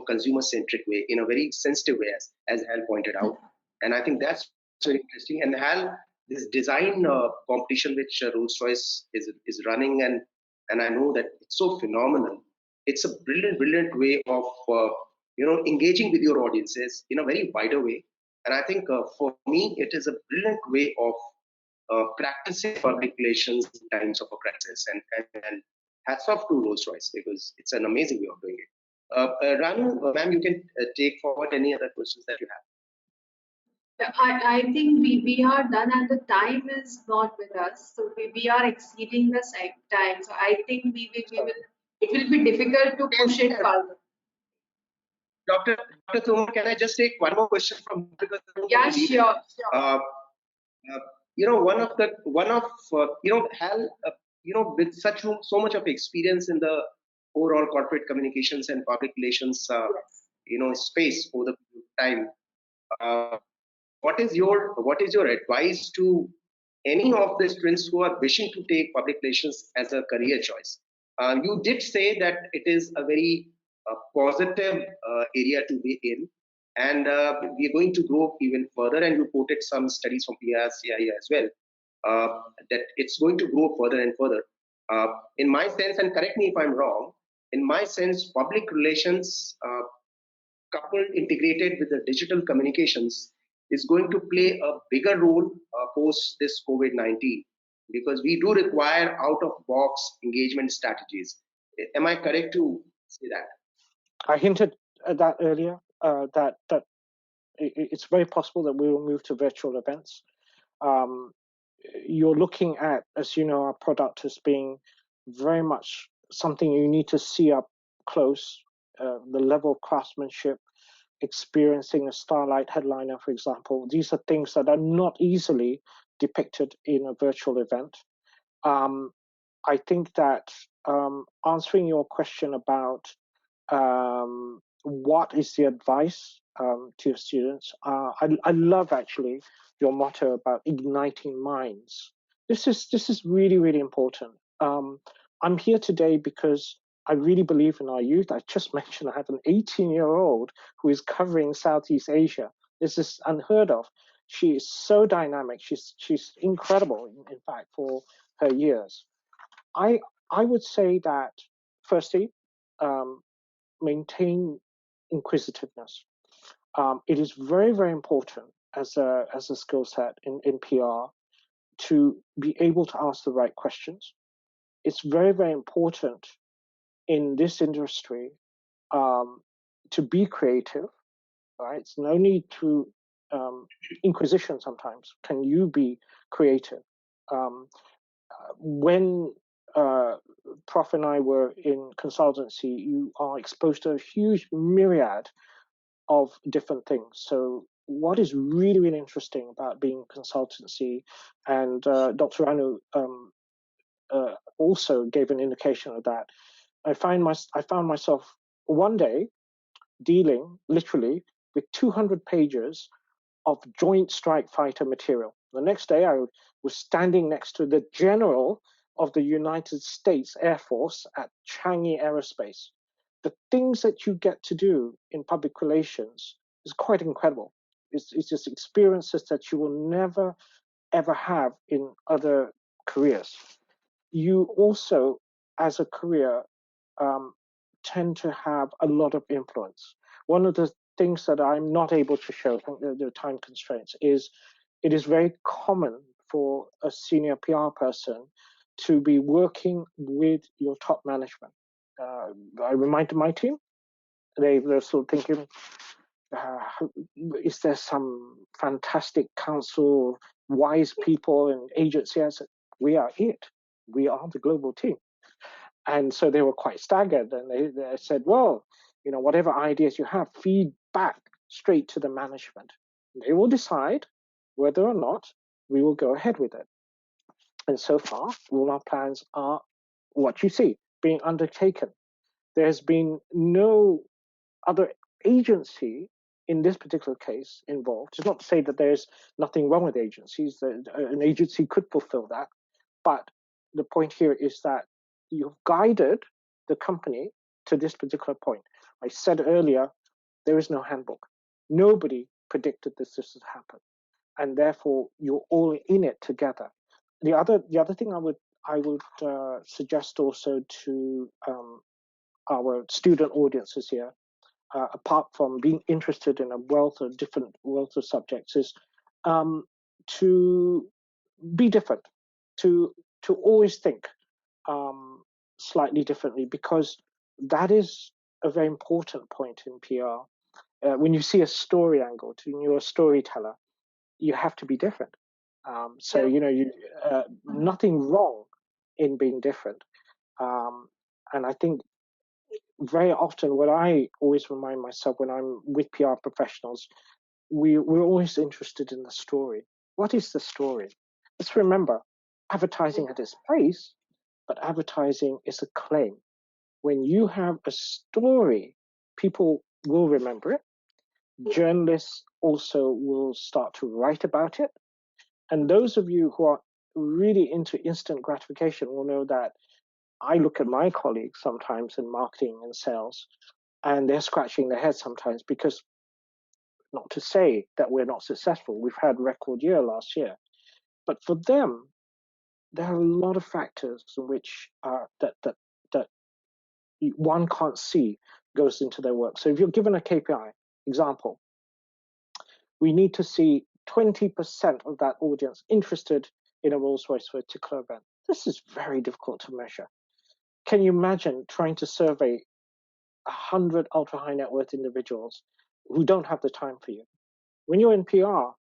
consumer-centric way, in a very sensitive way, as Hal pointed out. And I think that's very interesting. And Hal, this design competition which Rolls-Royce is running, and I know that it's so phenomenal. It's a brilliant way of engaging with your audiences in a very wider way. And I think for me, it is a brilliant way of practicing public relations in times of a crisis. And hats off to Rolls-Royce, because it's an amazing way of doing it. Ranu, ma'am, you can take forward any other questions that you have. I think we are done and the time is not with us. So we are exceeding the time. So I think it will be difficult to push it further. Dr. Tomar, can I just take one more question from you? Yeah, sure. Hal, with so much of experience in the overall corporate communications and public relations, space over the time, what is your advice to any of the students who are wishing to take public relations as a career choice? You did say that it is a very a positive area to be in. And we are going to grow even further. And you quoted some studies from PRCI as well, that it's going to grow further and further. In my sense, and correct me if I'm wrong, in my sense, public relations coupled, integrated with the digital communications is going to play a bigger role post this COVID-19, because we do require out of box engagement strategies. Am I correct to say that? I hinted at that earlier, that it's very possible that we will move to virtual events. You're looking at, as you know, our product as being very much something you need to see up close, the level of craftsmanship, experiencing a Starlight headliner, for example. These are things that are not easily depicted in a virtual event. I think that answering your question about what is the advice to your students, I love actually your motto about igniting minds. This is really, really important. I'm here today because I really believe in our youth. I just mentioned I have an 18-year-old who is covering Southeast Asia. This is unheard of. She is so dynamic. She's incredible, in fact, for her years. I would say that firstly, maintain inquisitiveness. It is very, very important as a skill set in PR to be able to ask the right questions. It's very, very important in this industry to be creative. Right? It's no need to inquisition. Sometimes can you be creative? When Prof and I were in consultancy, you are exposed to a huge myriad of different things. So what is really, really interesting about being consultancy, and Dr. Anu also gave an indication of that. I found myself one day dealing literally with 200 pages of Joint Strike Fighter material. The next day, I was standing next to the general of the United States Air Force at Changi Aerospace. The things that you get to do in public relations is quite incredible. It's just experiences that you will never, ever have in other careers. You also, as a career, um, tend to have a lot of influence. One of the things that I'm not able to show, I think there are time constraints, is it is very common for a senior PR person to be working with your top management. I reminded my team, they're still thinking, uh, is there some fantastic council, wise people and agency? I said, we are it. We are the global team. And so they were quite staggered, and they said, well, whatever ideas you have, feed back straight to the management. They will decide whether or not we will go ahead with it. And so far, all our plans are what you see being undertaken. There's been no other agency in this particular case involved. It's not to say that there's nothing wrong with agencies, that an agency could fulfill that. But the point here is that you've guided the company to this particular point. I said earlier, there is no handbook. Nobody predicted this would happen. And therefore, you're all in it together. The other thing I would suggest also to our student audiences here, apart from being interested in a wealth of subjects, is to be different, to always think slightly differently, because that is a very important point in PR. When you see a story angle, when you're a storyteller, you have to be different. So nothing wrong in being different. And I think very often what I always remind myself when I'm with PR professionals, we're always interested in the story. What is the story? Let's remember, advertising had its place, but advertising is a claim. When you have a story, people will remember it. Journalists also will start to write about it. And those of you who are really into instant gratification will know that I look at my colleagues sometimes in marketing and sales. and they're scratching their heads sometimes because, not to say that we're not successful, we've had record year last year, but for them, there are a lot of factors in which that one can't see goes into their work. So if you're given a KPI example, we need to see 20% of that audience interested in a Rolls-Royce particular event. This is very difficult to measure. Can you imagine trying to survey 100 ultra-high net worth individuals who don't have the time for you? When you're in PR,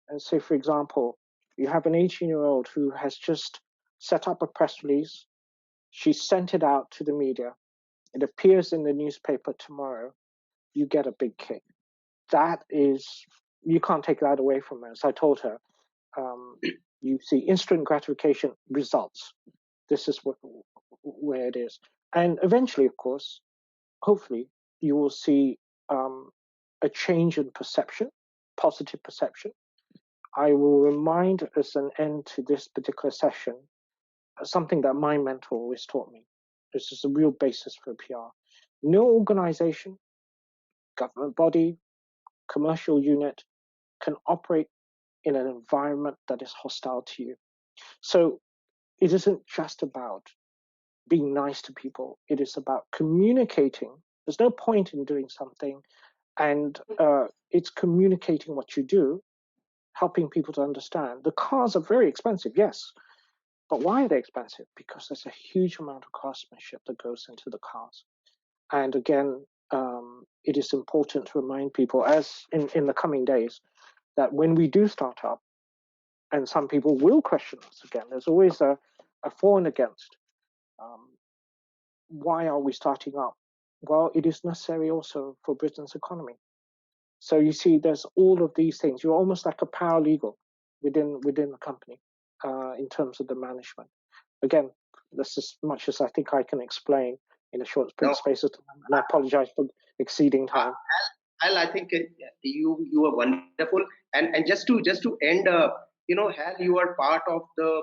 and say, for example, you have an 18-year-old who has just set up a press release, she sent it out to the media, it appears in the newspaper tomorrow, you get a big kick. That is, you can't take that away from her. As I told her, you see instant gratification results. This is where it is. And eventually, of course, hopefully, you will see a change in perception, positive perception. I will remind as an end to this particular session something that my mentor always taught me. This is a real basis for PR. No organization, government body, commercial unit can operate in an environment that is hostile to you. So it isn't just about being nice to people. It is about communicating. There's no point in doing something, and it's communicating what you do, helping people to understand. The cars are very expensive, yes, but why are they expensive? Because there's a huge amount of craftsmanship that goes into the cars. And again, it is important to remind people, as in the coming days, that when we do start up, and some people will question us again, there's always a for and against. Why are we starting up? Well, it is necessary also for Britain's economy. So you see, there's all of these things. You're almost like a paralegal within the company in terms of the management. Again, that's as much as I think I can explain in a short space of time, and I apologize for exceeding time. Hal, I think you are wonderful, and just to end, Hal, you are part of the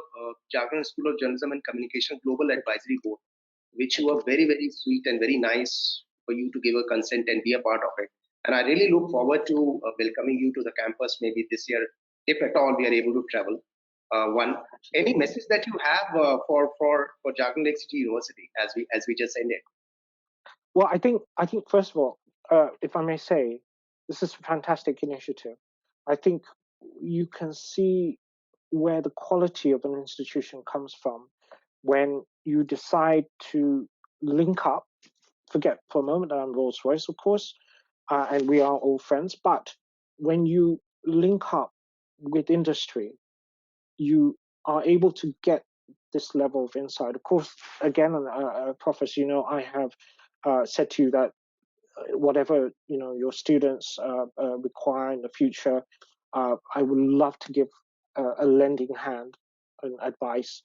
Jagran School of Journalism and Communication Global Advisory Board, which you are very, very sweet and very nice for you to give a consent and be a part of it. And I really look forward to welcoming you to the campus maybe this year, if at all we are able to travel. Any message that you have for Jagran Lake City University as we just ended? Well, I think first of all, if I may say, this is a fantastic initiative. I think you can see where the quality of an institution comes from when you decide to link up. Forget for a moment that I'm Rolls-Royce, of course, and we are all friends. But when you link up with industry, you are able to get this level of insight. Of course, again, Professor, I have said to you that whatever your students require in the future, I would love to give a lending hand and advice,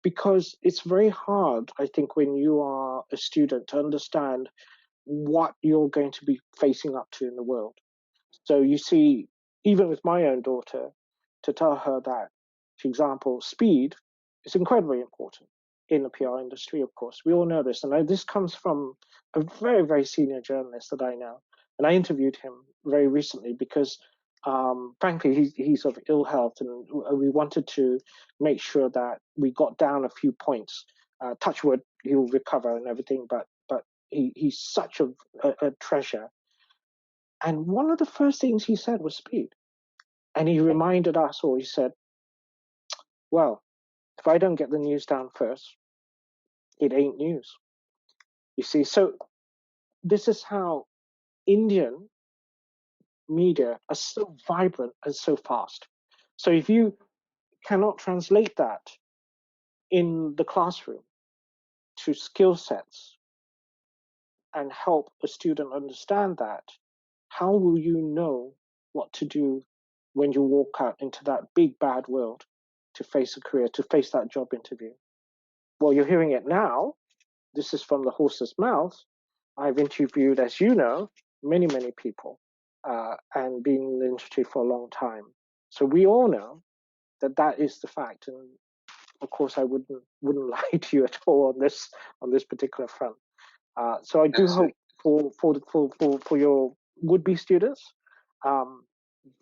because it's very hard, I think, when you are a student to understand what you're going to be facing up to in the world. So you see, even with my own daughter, to tell her that, for example, speed is incredibly important in the PR industry, of course. We all know this. And this comes from a very, very senior journalist that I know. And I interviewed him very recently because, frankly, he's of ill health. And we wanted to make sure that we got down a few points. Touch wood, he'll recover and everything. But he's such a treasure. And one of the first things he said was speed. And he reminded us all, he said, well, if I don't get the news down first, it ain't news. You see, so this is how Indian media are so vibrant and so fast. So if you cannot translate that in the classroom to skill sets and help a student understand that, how will you know what to do when you walk out into that big bad world to face a career, to face that job interview? Well, you're hearing it now. This is from the horse's mouth. I've interviewed, as you know, many, many people and been in the industry for a long time. So we all know that is the fact. And of course, I wouldn't lie to you at all on this particular front. So I do hope for your would-be students.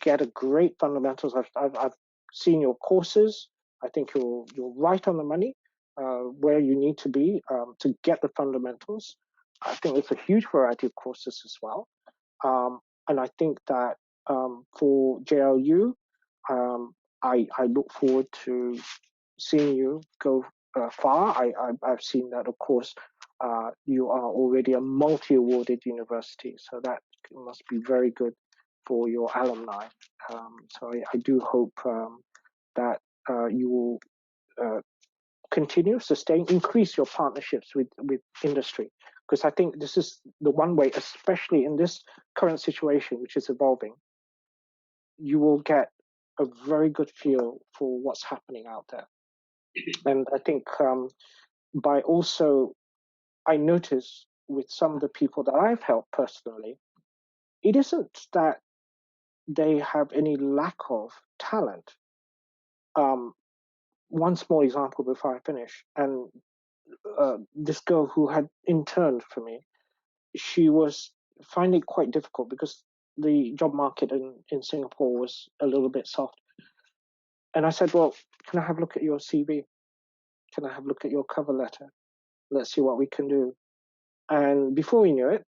Get a great fundamentals. I've seen your courses. I think you're right on the money where you need to be to get the fundamentals. I think there's a huge variety of courses as well, and I think that for JLU, I look forward to seeing you go far. I've seen that, of course, you are already a multi-awarded university, so that must be very good for your alumni. So I do hope that you will continue, sustain, increase your partnerships with industry, because I think this is the one way, especially in this current situation, which is evolving, you will get a very good feel for what's happening out there. And I think by also, I notice with some of the people that I've helped personally, it isn't that they have any lack of talent. One small example before I finish, and this girl who had interned for me, she was finding it quite difficult because the job market in Singapore was a little bit soft. And I said, well, can I have a look at your CV? Can I have a look at your cover letter? Let's see what we can do. And before we knew it,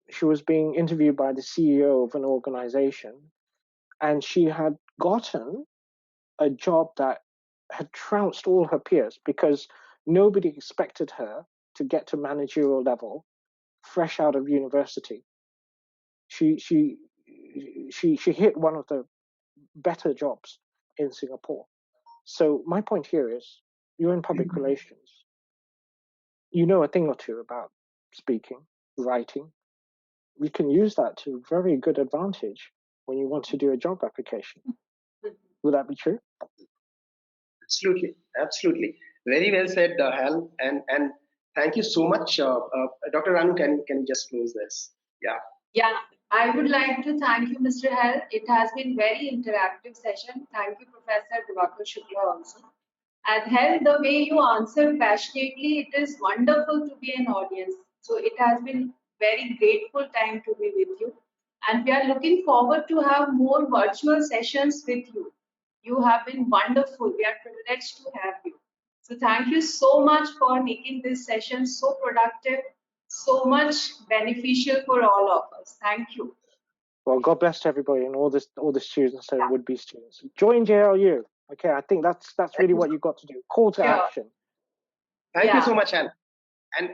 she was being interviewed by the CEO of an organization, and she had gotten a job that had trounced all her peers because nobody expected her to get to managerial level fresh out of university. She hit one of the better jobs in Singapore. So my point here is, you're in public relations. You know a thing or two about speaking, writing. You can use that to very good advantage when you want to do a job application. Would that be true? Absolutely, absolutely. Very well said, Hal, and thank you so much, Dr. Ranu. Can you just close this? Yeah. Yeah, I would like to thank you, Mr. Hal. It has been very interactive session. Thank you, Professor Diwakar Shukla also. And Hal, the way you answered passionately, it is wonderful to be an audience. So it has been very grateful time to be with you. And we are looking forward to have more virtual sessions with you. You have been wonderful. We are privileged to have you. So thank you so much for making this session so productive, so much beneficial for all of us. Thank you. Well, God bless to everybody and all the students and would-be students. Join JLU. Okay, I think that's really what you've got to do. Call to action. Thank you so much, Hal. And